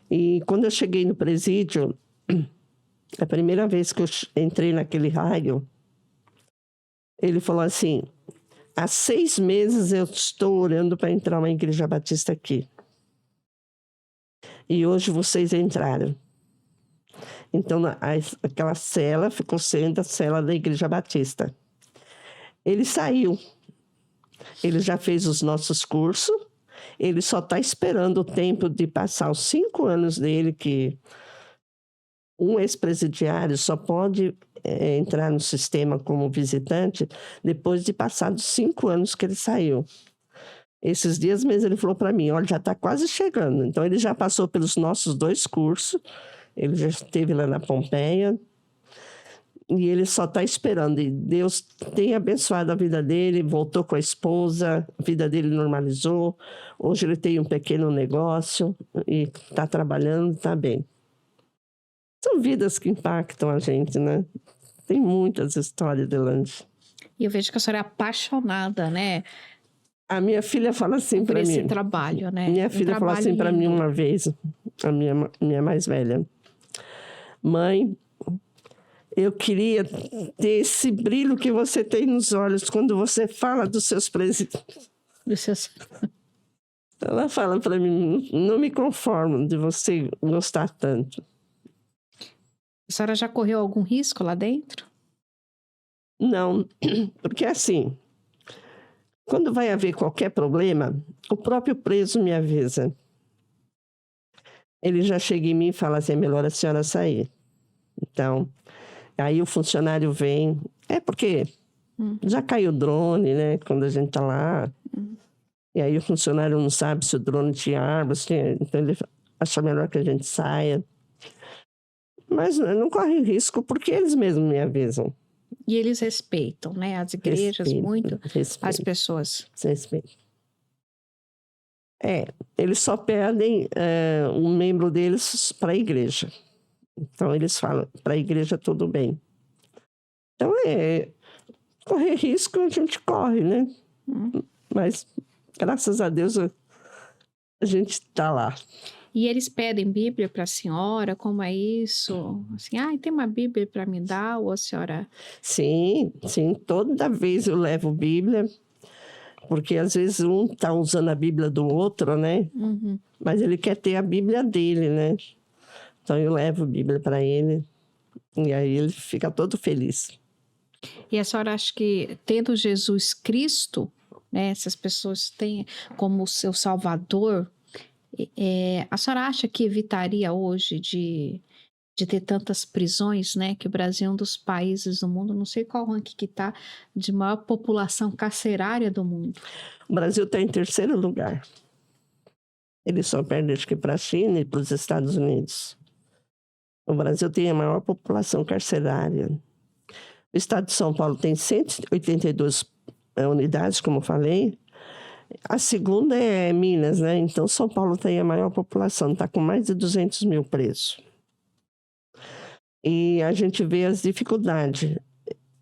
e quando eu cheguei no presídio, a primeira vez que eu entrei naquele raio, ele falou assim, há 6 meses eu estou orando para entrar uma igreja batista aqui. E hoje vocês entraram. Então, aquela cela ficou sendo a cela da igreja batista. Ele saiu. Ele já fez os nossos cursos. Ele só está esperando o tempo de passar os 5 anos dele, que um ex-presidiário só pode entrar no sistema como visitante depois de passar os 5 anos que ele saiu. Esses dias mesmo ele falou para mim, olha, já está quase chegando. Então, ele já passou pelos nossos 2 cursos, ele já esteve lá na Pompeia, e ele só está esperando. E Deus tem abençoado a vida dele, voltou com a esposa, a vida dele normalizou. Hoje ele tem um pequeno negócio e está trabalhando, está bem. São vidas que impactam a gente, né? Tem muitas histórias, Delange. E eu vejo que a senhora é apaixonada, né? A minha filha fala assim para mim. Por esse trabalho, né? Minha filha falou assim para mim uma vez, a minha mais velha. Mãe, eu queria ter esse brilho que você tem nos olhos quando você fala dos seus presidentes. Ela fala para mim, não me conformo de você gostar tanto. A senhora já correu algum risco lá dentro? Não, porque assim, quando vai haver qualquer problema, o próprio preso me avisa. ele já chega em mim e fala assim: "É melhor a senhora sair". Então, aí o funcionário vem, é porque Hum, já caiu o drone, né, quando a gente tá lá, hum. e aí o funcionário não sabe se o drone tinha arma, se tinha, então ele acha melhor que a gente saia. Mas não corre risco, porque eles mesmos me avisam. E eles respeitam, né, as igrejas Respeito, muito, as respeito, pessoas. respeito. É, eles só pedem, um membro deles para a igreja. Então eles falam: "Para a igreja tudo bem". Então correr risco a gente corre, né, Hum. mas graças a Deus a gente está lá. E eles pedem Bíblia para a senhora, como é isso? Assim: "Ai, tem uma Bíblia para me dar?" Ou a senhora Sim, sim, toda vez eu levo Bíblia, porque às vezes um está usando a Bíblia do outro, né, uhum. mas ele quer ter a Bíblia dele, né. Então eu levo Bíblia para ele, e aí ele fica todo feliz. E a senhora acha que tendo Jesus Cristo, né, essas pessoas têm como seu salvador, a senhora acha que evitaria hoje de ter tantas prisões, né, que o Brasil é um dos países do mundo, não sei qual ranking que tá, de maior população carcerária do mundo. O Brasil está em terceiro lugar. Ele só perde, acho que, para a China e para os Estados Unidos. O Brasil tem a maior população carcerária. O estado de São Paulo tem 182 unidades, como eu falei. A segunda é Minas, né? Então São Paulo tem a maior população, está com mais de 200 mil presos. E a gente vê as dificuldades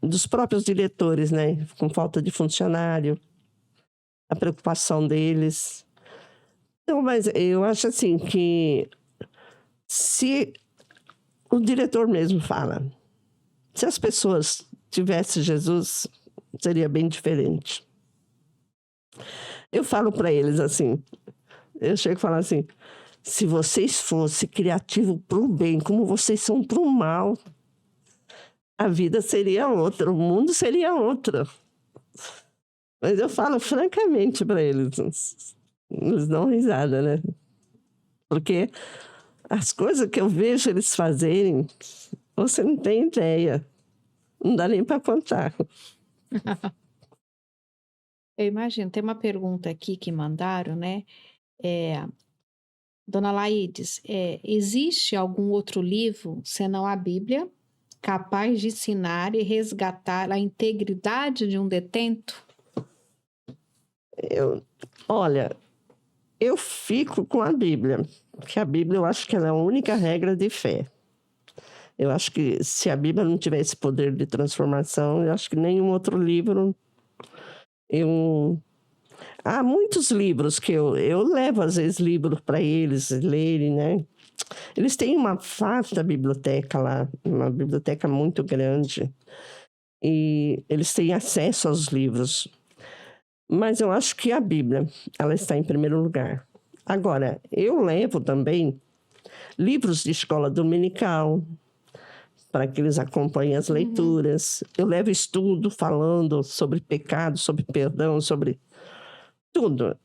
dos próprios diretores, né? Com falta de funcionário, a preocupação deles. Então, mas eu acho assim que se o diretor mesmo fala, se as pessoas tivessem Jesus, seria bem diferente. Eu falo para eles assim, eu chego e falo assim: se vocês fossem criativos para o bem, como vocês são para o mal, a vida seria outra, o mundo seria outro. Mas eu falo francamente para eles, eles dão risada, né? Porque as coisas que eu vejo eles fazerem, você não tem ideia, não dá nem para contar. Eu imagino, tem uma pergunta aqui que mandaram, né, dona Laides, existe algum outro livro, senão a Bíblia, capaz de ensinar e resgatar a integridade de um detento? Eu, olha, eu fico com a Bíblia, porque a Bíblia eu acho que ela é a única regra de fé. Eu acho que se a Bíblia não tivesse poder de transformação, eu acho que nenhum outro livro. Eu... Há muitos livros que eu levo, às vezes, livros para eles lerem, né? Eles têm uma vasta biblioteca lá, uma biblioteca muito grande, e eles têm acesso aos livros. Mas eu acho que a Bíblia, ela está em primeiro lugar. Agora, eu levo também livros de escola dominical, para que eles acompanhem as Uhum, leituras. Eu levo estudo falando sobre pecado, sobre perdão, sobre tudo.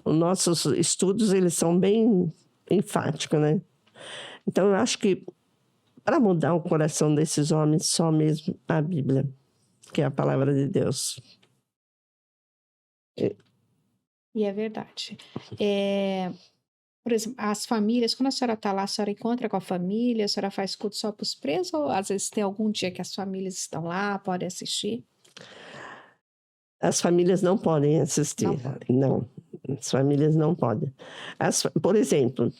Os nossos estudos, eles são bem enfáticos, né? Então, eu acho que para mudar o coração desses homens, só mesmo a Bíblia, que é a palavra de Deus. e é verdade. Eh, por exemplo, as famílias, quando a senhora está lá, a senhora encontra com a família, a senhora faz culto só para os presos ou às vezes tem algum dia que as famílias estão lá, podem assistir? As famílias não podem Não assistir, podem. não. As famílias não podem. Por exemplo,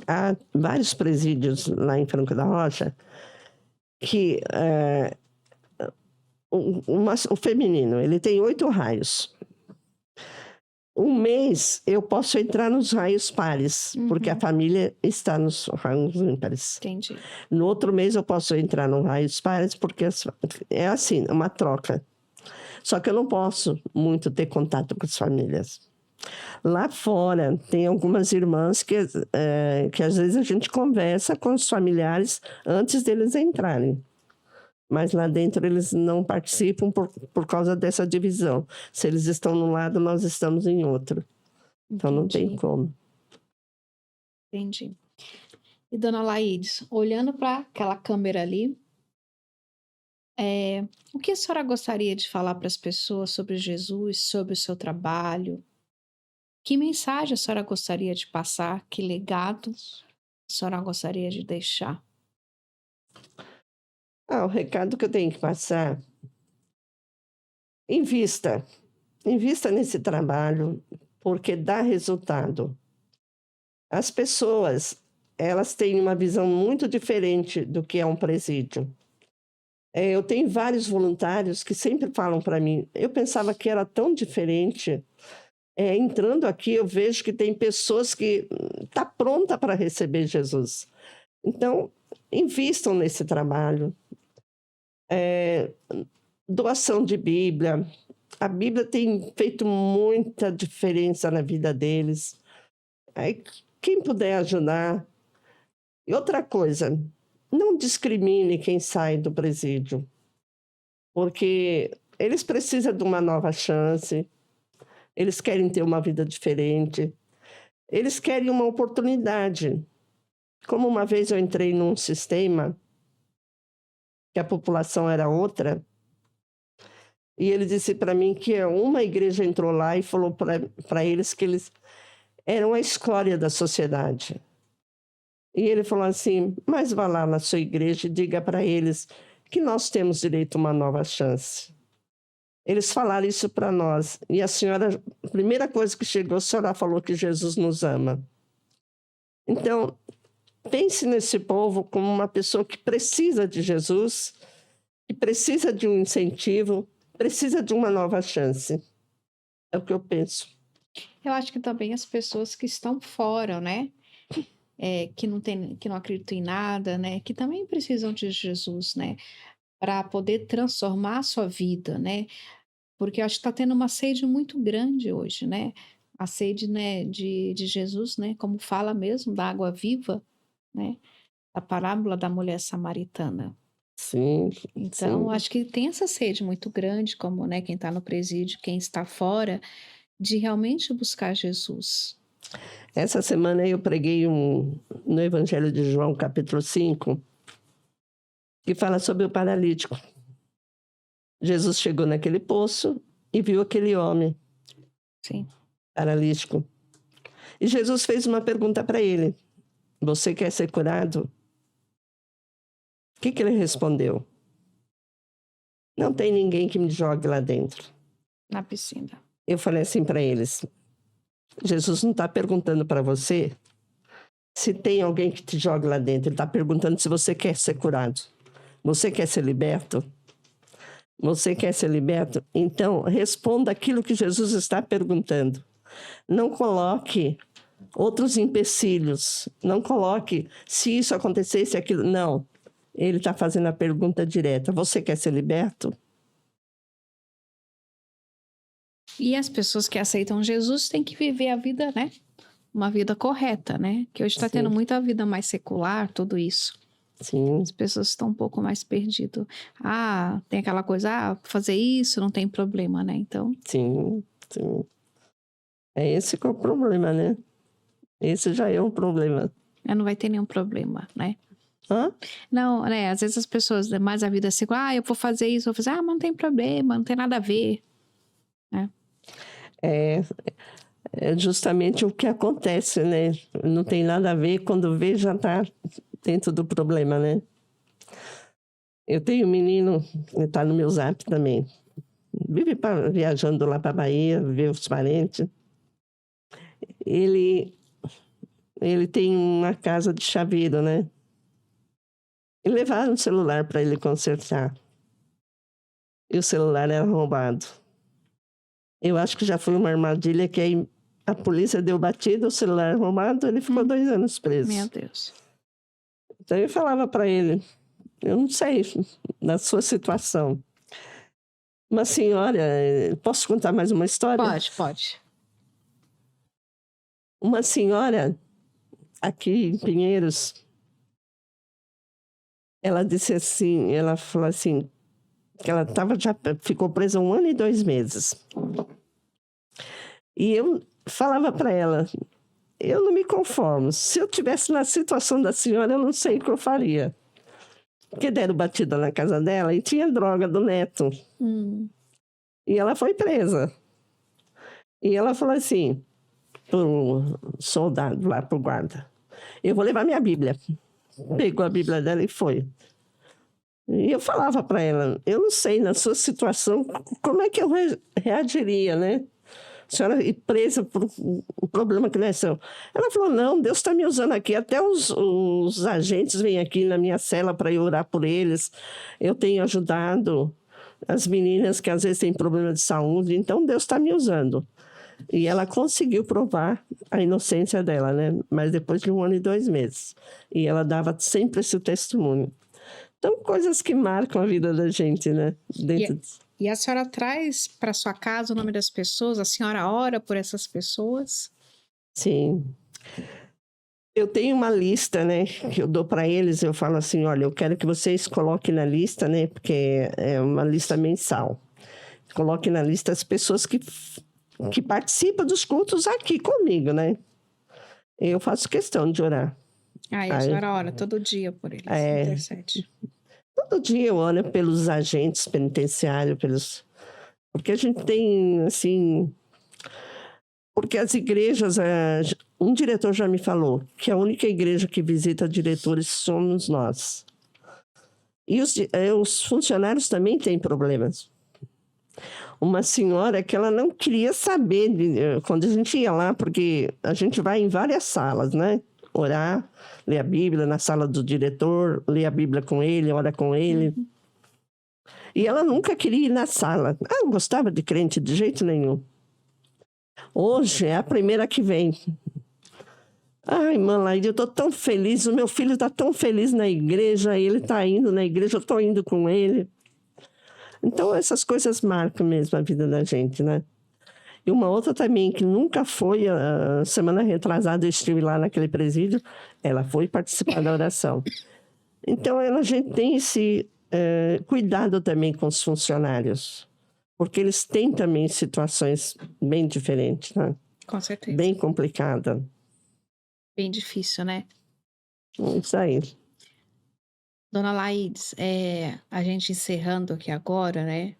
há vários presídios lá em Franco da Rocha que o feminino ele tem 8 raios. Um mês eu posso entrar nos raios pares, porque a Uhum, família está nos raios ímpares. entendi. No outro mês eu posso entrar nos raios pares, porque é assim, uma troca. Só que eu não posso muito ter contato com as famílias. Lá fora, tem algumas irmãs que às vezes a gente conversa com os familiares antes deles entrarem. Mas lá dentro eles não participam por causa dessa divisão. Se eles estão num lado, nós estamos em outro. Então não tem Entendi, como. entendi. E dona Laídes, olhando para aquela câmera ali, o que a senhora gostaria de falar para as pessoas sobre Jesus, sobre o seu trabalho? Que mensagem a senhora gostaria de passar? Que legado a senhora gostaria de deixar? O recado que eu tenho que passar: invista, invista nesse trabalho, porque dá resultado. As pessoas, elas têm uma visão muito diferente do que é um presídio. Eu tenho vários voluntários que sempre falam para mim: eu pensava que era tão diferente. Entrando aqui, eu vejo que tem pessoas que tá pronta para receber Jesus. Então, invistam nesse trabalho. Doação de Bíblia. A Bíblia tem feito muita diferença na vida deles. Aí, quem puder ajudar. E outra coisa, não discrimine quem sai do presídio, porque eles precisam de uma nova chance, eles querem ter uma vida diferente, eles querem uma oportunidade. Como uma vez eu entrei num sistema que a população era outra, e ele disse para mim que uma igreja entrou lá e falou para eles que eles eram a escória da sociedade. E ele falou assim: mas vá lá na sua igreja e diga para eles que nós temos direito a uma nova chance. Eles falaram isso para nós. E a senhora, a primeira coisa que chegou, a senhora falou que Jesus nos ama. Então, pense nesse povo como uma pessoa que precisa de Jesus, que precisa de um incentivo, precisa de uma nova chance. É o que eu penso. Eu acho que também as pessoas que estão fora, né? Que não acreditam em nada, né? Que também precisam de Jesus, né? Para poder transformar a sua vida, né? Porque eu acho que está tendo uma sede muito grande hoje, né? A sede, né, de Jesus, né? Como fala mesmo, da água viva, né? A parábola da mulher samaritana. Sim, Então, sim. acho que tem essa sede muito grande, como, né, quem está no presídio, quem está fora, de realmente buscar Jesus. Essa semana eu preguei no Evangelho de João, capítulo 5, que fala sobre o paralítico. Jesus chegou naquele poço e viu aquele homem Sim. paralítico. E Jesus fez uma pergunta para ele: você quer ser curado? O que ele respondeu? Não tem ninguém que me jogue lá dentro. Na piscina. Eu falei assim para eles: Jesus não está perguntando para você se tem alguém que te jogue lá dentro. Ele está perguntando se você quer ser curado. Você quer ser liberto? Você quer ser liberto? Então, responda aquilo que Jesus está perguntando. Não coloque outros empecilhos. Não coloque se isso acontecesse, aquilo. Não. Ele está fazendo a pergunta direta. Você quer ser liberto? E as pessoas que aceitam Jesus têm que viver a vida, né? Uma vida correta, né? Que hoje está tendo muita vida mais secular, tudo isso. Sim. As pessoas estão um pouco mais perdidas. Tem aquela coisa, fazer isso não tem problema, né? Então. Sim, sim. É esse que é o problema, né? Esse já é um problema. Não vai ter nenhum problema, né? Hã? Não, né? Às vezes as pessoas, mais a vida secular, eu vou fazer isso, vou fazer, mas não tem problema, não tem nada a ver. Né? É justamente o que acontece, né? Não tem nada a ver, quando vê já está dentro do problema, né? Eu tenho um menino, ele está no meu zap também, vive viajando lá para a Bahia, ver os parentes. Ele tem uma casa de chaveiro, né? E levaram o celular para ele consertar. E o celular era roubado. Eu acho que já foi uma armadilha que aí a polícia deu batida, o celular roubado, ele ficou 2 anos preso. Meu Deus. Então eu falava para ele: eu não sei da sua situação. Uma senhora, posso contar mais uma história? Pode. Uma senhora aqui em Pinheiros, ela disse assim, ela falou assim, que ela ficou presa 1 ano e 2 meses. E eu falava para ela: eu não me conformo. Se eu tivesse na situação da senhora, eu não sei o que eu faria. Porque deram batida na casa dela e tinha droga do neto. E ela foi presa. E ela falou assim, pro soldado lá, pro guarda, eu vou levar minha Bíblia. Pegou a Bíblia dela e foi. E eu falava para ela, eu não sei, na sua situação, como é que eu reagiria, né? A senhora ir presa por um problema que não é seu. Ela falou, não, Deus está me usando aqui. Até os agentes vêm aqui na minha cela para eu orar por eles. Eu tenho ajudado as meninas que às vezes têm problema de saúde. Então, Deus está me usando. E ela conseguiu provar a inocência dela, né? Mas depois de 1 ano e 2 meses. E ela dava sempre esse testemunho. Então, coisas que marcam a vida da gente, né? E a senhora traz para sua casa o nome das pessoas? A senhora ora por essas pessoas? Sim. Eu tenho uma lista, né? Que eu dou para eles. Eu falo assim, olha, eu quero que vocês coloquem na lista, né? Porque é uma lista mensal. Coloquem na lista as pessoas que participam dos cultos aqui comigo, né? Eu faço questão de orar. E a senhora ora todo dia por eles, intercede. Todo dia eu oro pelos agentes penitenciários, porque a gente tem, assim... Porque as igrejas... Um diretor já me falou que a única igreja que visita diretores somos nós. E os funcionários também têm problemas. Uma senhora que ela não queria saber quando a gente ia lá, porque a gente vai em várias salas, né? Orar, ler a Bíblia na sala do diretor, ler a Bíblia com ele, ora com ele. E ela nunca queria ir na sala. Ela não gostava de crente de jeito nenhum. Hoje é a primeira que vem. Ai, irmã Laide, eu estou tão feliz, o meu filho está tão feliz na igreja, ele está indo na igreja, eu estou indo com ele. Então, essas coisas marcam mesmo a vida da gente, né? E uma outra também, que nunca foi, a semana retrasada eu estive lá naquele presídio, ela foi participar da oração. Então, a gente tem esse cuidado também com os funcionários, porque eles têm também situações bem diferentes, né? Com certeza. Bem complicada. Bem difícil, né? Isso aí. Dona Laides, a gente encerrando aqui agora, né?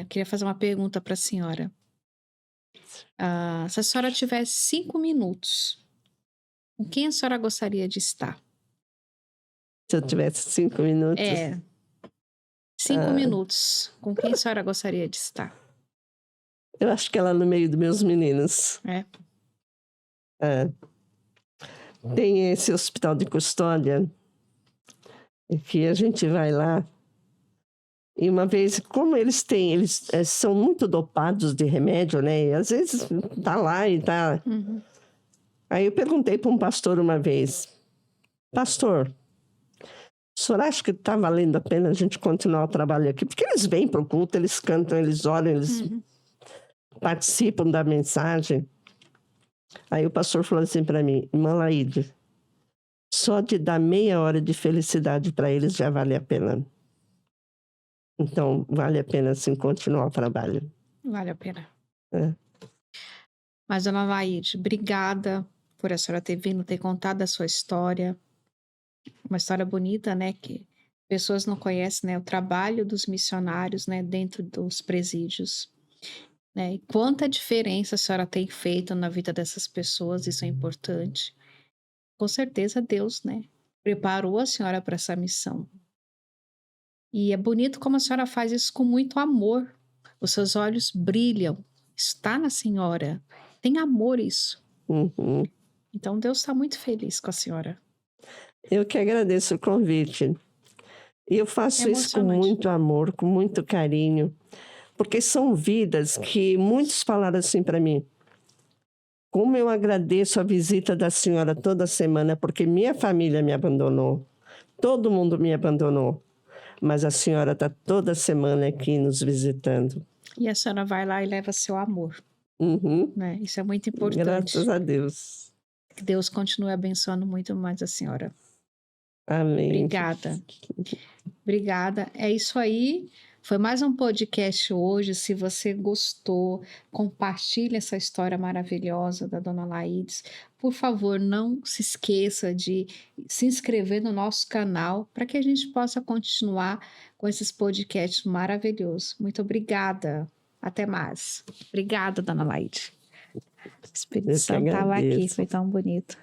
Queria fazer uma pergunta para a senhora. Se a senhora tivesse 5 minutos, com quem a senhora gostaria de estar? Se eu tivesse 5 minutos... 5 minutos. Com quem a senhora gostaria de estar? Eu acho que ela no meio dos meus meninos. Tem esse hospital de custódia, que a gente vai lá. E uma vez, como eles são muito dopados de remédio, né? E às vezes tá lá e tá... Aí eu perguntei para um pastor uma vez, pastor, o senhor acha que está valendo a pena a gente continuar o trabalho aqui? Porque eles vêm para o culto, eles cantam, eles oram, eles participam da mensagem. Aí o pastor falou assim para mim, irmã Laide, só de dar meia hora de felicidade para eles já vale a pena. Então, vale a pena, sim, continuar o trabalho. Vale a pena. Mas, dona Laide, obrigada por a senhora ter vindo, ter contado a sua história. Uma história bonita, né? Que pessoas não conhecem, né? O trabalho dos missionários, né? Dentro dos presídios. Né? E quanta diferença a senhora tem feito na vida dessas pessoas, isso é importante. Com certeza Deus, né? Preparou a senhora para essa missão. E é bonito como a senhora faz isso com muito amor. Os seus olhos brilham. Está na senhora. Tem amor isso. Então Deus está muito feliz com a senhora. Eu que agradeço o convite. E eu faço isso com muito amor, com muito carinho. Porque são vidas que muitos falaram assim para mim. Como eu agradeço a visita da senhora toda semana, porque minha família me abandonou. Todo mundo me abandonou. Mas a senhora está toda semana aqui nos visitando. E a senhora vai lá e leva seu amor. Né? Isso é muito importante. Graças a Deus. Que Deus continue abençoando muito mais a senhora. Amém. Obrigada. Obrigada. É isso aí. Foi mais um podcast hoje. Se você gostou, compartilhe essa história maravilhosa da Dona Laides. Por favor, não se esqueça de se inscrever no nosso canal para que a gente possa continuar com esses podcasts maravilhosos. Muito obrigada. Até mais. Obrigada, Dona Laide. O Espírito Eu que Santo estava aqui, agradeço. foi tão bonito.